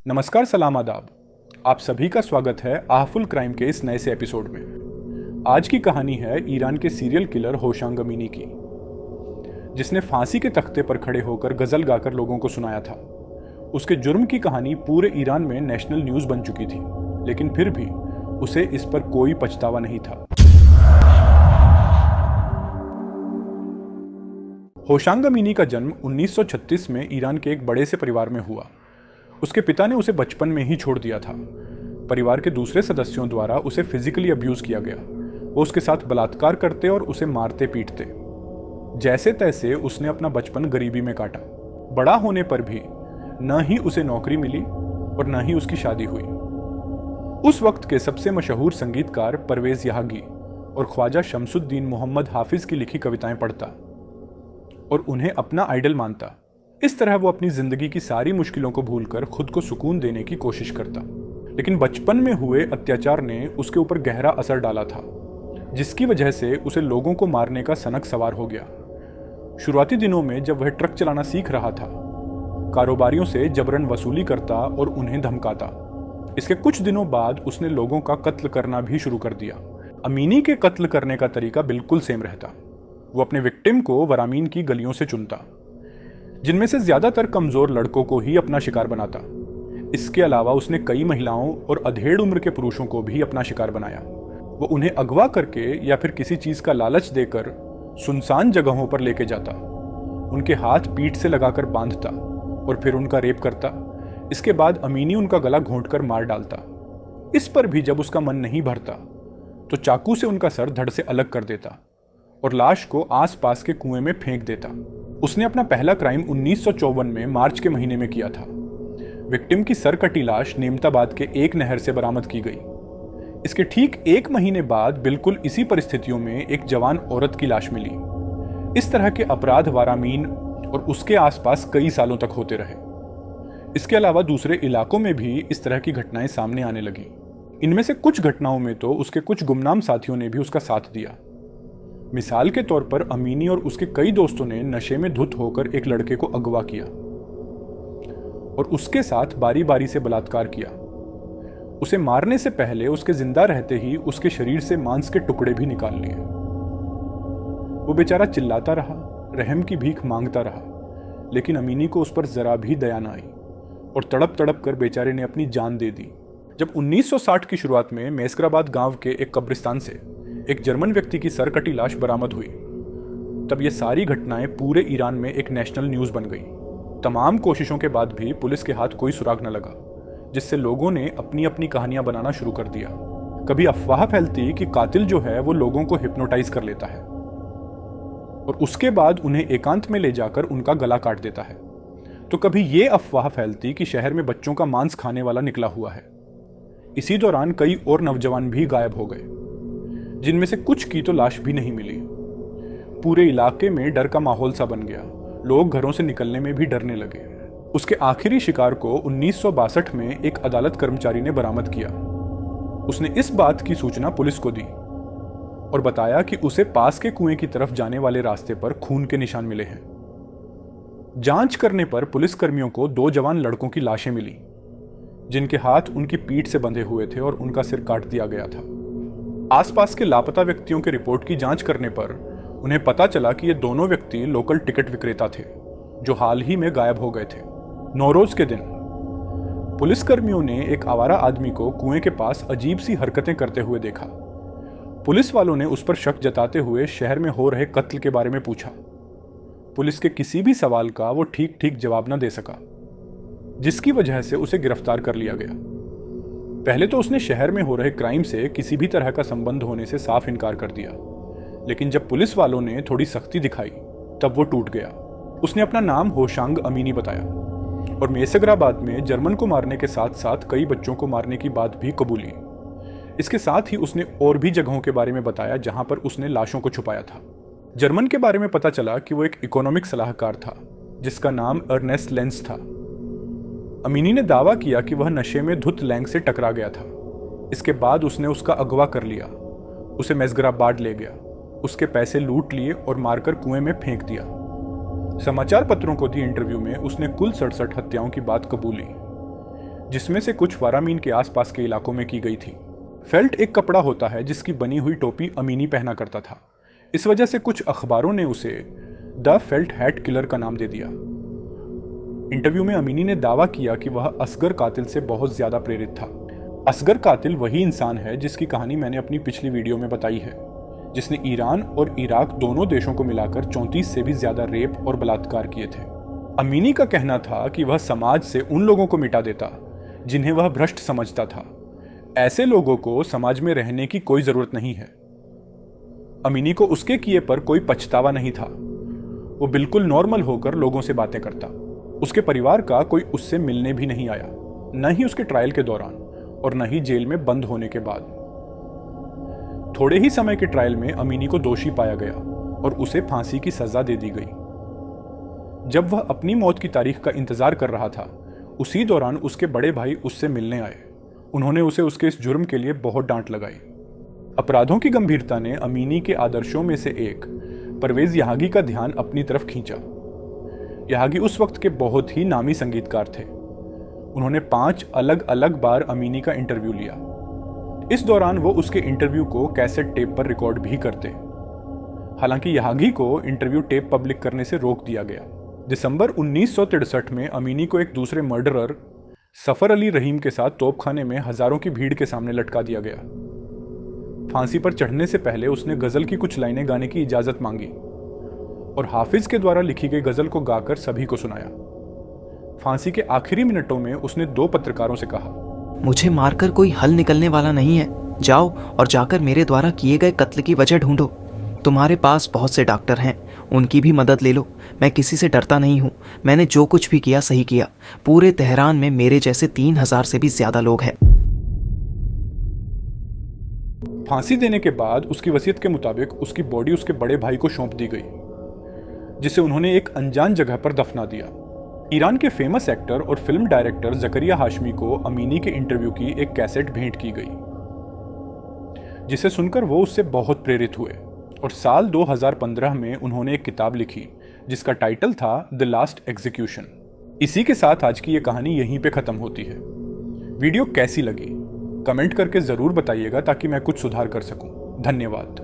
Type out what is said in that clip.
नमस्कार, सलाम, आदाब। आप सभी का स्वागत है आहफुल क्राइम के इस नए से एपिसोड में। आज की कहानी है ईरान के सीरियल किलर होशांग अमीनी की, जिसने फांसी के तख्ते पर खड़े होकर गजल गाकर लोगों को सुनाया था। उसके जुर्म की कहानी पूरे ईरान में नेशनल न्यूज बन चुकी थी, लेकिन फिर भी उसे इस पर कोई पछतावा नहीं था। होशांग अमीनी का जन्म 1936 में ईरान के एक बड़े से परिवार में हुआ। उसके पिता ने उसे बचपन में ही छोड़ दिया था। परिवार के दूसरे सदस्यों द्वारा उसे फिजिकली अब्यूज किया गया। वो उसके साथ बलात्कार करते और उसे मारते पीटते। जैसे तैसे उसने अपना बचपन गरीबी में काटा। बड़ा होने पर भी न ही उसे नौकरी मिली और न ही उसकी शादी हुई। उस वक्त के सबसे मशहूर संगीतकार परवेज यहागी और ख्वाजा शमसुद्दीन मोहम्मद हाफिज की लिखी कविताएं पढ़ता और उन्हें अपना आइडल मानता। इस तरह वो अपनी जिंदगी की सारी मुश्किलों को भूलकर खुद को सुकून देने की कोशिश करता। लेकिन बचपन में हुए अत्याचार ने उसके ऊपर गहरा असर डाला था, जिसकी वजह से उसे लोगों को मारने का सनक सवार हो गया। शुरुआती दिनों में जब वह ट्रक चलाना सीख रहा था, कारोबारियों से जबरन वसूली करता और उन्हें धमकाता। इसके कुछ दिनों बाद उसने लोगों का कत्ल करना भी शुरू कर दिया। अमीनी के कत्ल करने का तरीका बिल्कुल सेम रहता। वो अपने विक्टिम को वरामीन की गलियों से चुनता, जिनमें से ज्यादातर कमजोर लड़कों को ही अपना शिकार बनाता। इसके अलावा उसने कई महिलाओं और अधेड़ उम्र के पुरुषों को भी अपना शिकार बनाया। वो उन्हें अगवा करके या फिर किसी चीज का लालच देकर सुनसान जगहों पर लेके जाता, उनके हाथ पीठ से लगाकर बांधता और फिर उनका रेप करता। इसके बाद अमीनी उनका गला घोंटकर मार डालता। इस पर भी जब उसका मन नहीं भरता तो चाकू से उनका सर धड़ से अलग कर देता और लाश को आसपास के कुएं में फेंक देता। उसने अपना पहला क्राइम 1954 में मार्च के महीने में किया था। विक्टिम की सर कटी लाश नेमताबाद के एक नहर से बरामद की गई। इसके ठीक एक महीने बाद बिल्कुल इसी परिस्थितियों में एक जवान औरत की लाश मिली। इस तरह के अपराध वारामीन और उसके आसपास कई सालों तक होते रहे। इसके अलावा दूसरे इलाकों में भी इस तरह की घटनाएं सामने आने लगी। इनमें से कुछ घटनाओं में तो उसके कुछ गुमनाम साथियों ने भी उसका साथ दिया। मिसाल के तौर पर अमीनी और उसके कई दोस्तों ने नशे में धुत होकर एक लड़के को अगवा किया और उसके साथ बारी बारी से बलात्कार किया। उसे मारने से पहले उसके जिंदा रहते ही उसके शरीर से मांस के टुकड़े भी निकाल लिए। वो बेचारा चिल्लाता रहा, रहम की भीख मांगता रहा, लेकिन अमीनी को उस पर जरा भी दया न आई और तड़प तड़प कर बेचारे ने अपनी जान दे दी। जब 1960 की शुरुआत में मैस्कराबाद गांव के एक कब्रिस्तान से एक जर्मन व्यक्ति की सर कटी लाश बरामद हुई, तब ये सारी घटनाएं पूरे ईरान में एक नेशनल न्यूज बन गई। तमाम कोशिशों के बाद भी पुलिस के हाथ कोई सुराग न लगा, जिससे लोगों ने अपनी अपनी कहानियां बनाना शुरू कर दिया। कभी अफवाह फैलती कि कातिल जो है वो लोगों को हिप्नोटाइज कर लेता है और उसके बाद उन्हें एकांत में ले जाकर उनका गला काट देता है। तो कभी ये अफवाह फैलती कि शहर में बच्चों का मांस खाने वाला निकला हुआ है। इसी दौरान कई और नौजवान भी गायब हो गए, जिनमें से कुछ की तो लाश भी नहीं मिली। पूरे इलाके में डर का माहौल सा बन गया। लोग घरों से निकलने में भी डरने लगे। उसके आखिरी शिकार को 1962 में एक अदालत कर्मचारी ने बरामद किया। उसने इस बात की सूचना पुलिस को दी और बताया कि उसे पास के कुएं की तरफ जाने वाले रास्ते पर खून के निशान मिले हैं। जांच करने पर पुलिस कर्मियों को 2 जवान लड़कों की लाशें मिली, जिनके हाथ उनकी पीठ से बंधे हुए थे और उनका सिर काट दिया गया था। आसपास के लापता व्यक्तियों के रिपोर्ट की जांच करने पर उन्हें पता चला कि ये दोनों व्यक्ति लोकल टिकट विक्रेता थे, जो हाल ही में गायब हो गए थे। नौरोज के दिन पुलिसकर्मियों ने एक आवारा आदमी को कुएं के पास अजीब सी हरकतें करते हुए देखा। पुलिस वालों ने उस पर शक जताते हुए शहर में हो रहे कत्ल के बारे में पूछा। पुलिस के किसी भी सवाल का वो ठीक ठीक जवाब न दे सका, जिसकी वजह से उसे गिरफ्तार कर लिया गया। पहले तो उसने शहर में हो रहे क्राइम से किसी भी तरह का संबंध होने से साफ इनकार कर दिया, लेकिन जब पुलिस वालों ने थोड़ी सख्ती दिखाई तब वो टूट गया। उसने अपना नाम होशांग अमीनी बताया और मैस्कराबाद में जर्मन को मारने के साथ साथ कई बच्चों को मारने की बात भी कबूली। इसके साथ ही उसने और भी जगहों के बारे में बताया जहां पर उसने लाशों को छुपाया था। जर्मन के बारे में पता चला कि वो एक इकोनॉमिक सलाहकार था, जिसका नाम अर्नेस्ट लेंस था। अमीनी ने दावा किया कि वह नशे में धुत लैंग से टकरा गया था। इसके बाद उसने उसका अगवा कर लिया, उसे मैस्कराबाद ले गया, उसके पैसे लूट लिए और मारकर कुएं में फेंक दिया। समाचार पत्रों को दी इंटरव्यू में उसने कुल 67 हत्याओं की बात कबूली, जिसमें से कुछ वारामीन के आसपास के इलाकों में की गई थी। फेल्ट एक कपड़ा होता है जिसकी बनी हुई टोपी अमीनी पहना करता था। इस वजह से कुछ अखबारों ने उसे द फेल्ट हैट किलर का नाम दे दिया। इंटरव्यू में अमीनी ने दावा किया कि वह असगर कातिल से बहुत ज्यादा प्रेरित था। असगर कातिल वही इंसान है जिसकी कहानी मैंने अपनी पिछली वीडियो में बताई है, जिसने ईरान और इराक दोनों देशों को मिलाकर 34 से भी ज्यादा रेप और बलात्कार किए थे। अमीनी का कहना था कि वह समाज से उन लोगों को मिटा देता जिन्हें वह भ्रष्ट समझता था। ऐसे लोगों को समाज में रहने की कोई जरूरत नहीं है। अमीनी को उसके किए पर कोई पछतावा नहीं था। वो बिल्कुल नॉर्मल होकर लोगों से बातें करता। उसके परिवार का कोई उससे मिलने भी नहीं आया, न ही उसके ट्रायल के दौरान और न ही जेल में बंद होने के बाद। थोड़े ही समय के ट्रायल में अमीनी को दोषी पाया गया और उसे फांसी की सजा दे दी गई। जब वह अपनी मौत की तारीख का इंतजार कर रहा था, उसी दौरान उसके बड़े भाई उससे मिलने आए। उन्होंने उसे उसके इस जुर्म के लिए बहुत डांट लगाई। अपराधों की गंभीरता ने अमीनी के आदर्शों में से एक परवेज यहागी का ध्यान अपनी तरफ खींचा। यहागी उस वक्त के बहुत ही नामी संगीतकार थे। उन्होंने 5 अलग अलग बार अमीनी का इंटरव्यू लिया। इस दौरान वो उसके इंटरव्यू को कैसेट टेप पर रिकॉर्ड भी करते। हालांकि यहागी को इंटरव्यू टेप पब्लिक करने से रोक दिया गया। दिसंबर 1963 में अमीनी को एक दूसरे मर्डरर सफर अली रहीम के साथ तोपखाने में हजारों की भीड़ के सामने लटका दिया गया। फांसी पर चढ़ने से पहले उसने गजल की कुछ लाइनें गाने की इजाजत मांगी और हाफिज के द्वारा लिखी गई गजल को गाकर सभी को सुनाया। फांसी के आखिरी मिनटों में उसने 2 पत्रकारों से कहा, मुझे मारकर कोई हल निकलने वाला नहीं है। जाओ और जाकर मेरे द्वारा किए गए कत्ल की वजह ढूंढो। तुम्हारे पास बहुत से डॉक्टर हैं, उनकी भी मदद ले लो। मैं किसी से डरता नहीं हूँ। मैंने जो कुछ भी किया सही किया। पूरे तेहरान में मेरे जैसे 3000 से भी ज्यादा लोग हैं। फांसी देने के बाद उसकी वसीयत के मुताबिक उसकी बॉडी उसके बड़े भाई को सौंप दी गई, जिसे उन्होंने एक अनजान जगह पर दफना दिया। ईरान के फेमस एक्टर और फिल्म डायरेक्टर जकरिया हाशमी को अमीनी के इंटरव्यू की एक कैसेट भेंट की गई, जिसे सुनकर वो उससे बहुत प्रेरित हुए और साल 2015 में उन्होंने एक किताब लिखी जिसका टाइटल था द लास्ट एग्जीक्यूशन। इसी के साथ आज की ये कहानी यहीं पे खत्म होती है। वीडियो कैसी लगी कमेंट करके जरूर बताइएगा ताकि मैं कुछ सुधार कर सकूं। धन्यवाद।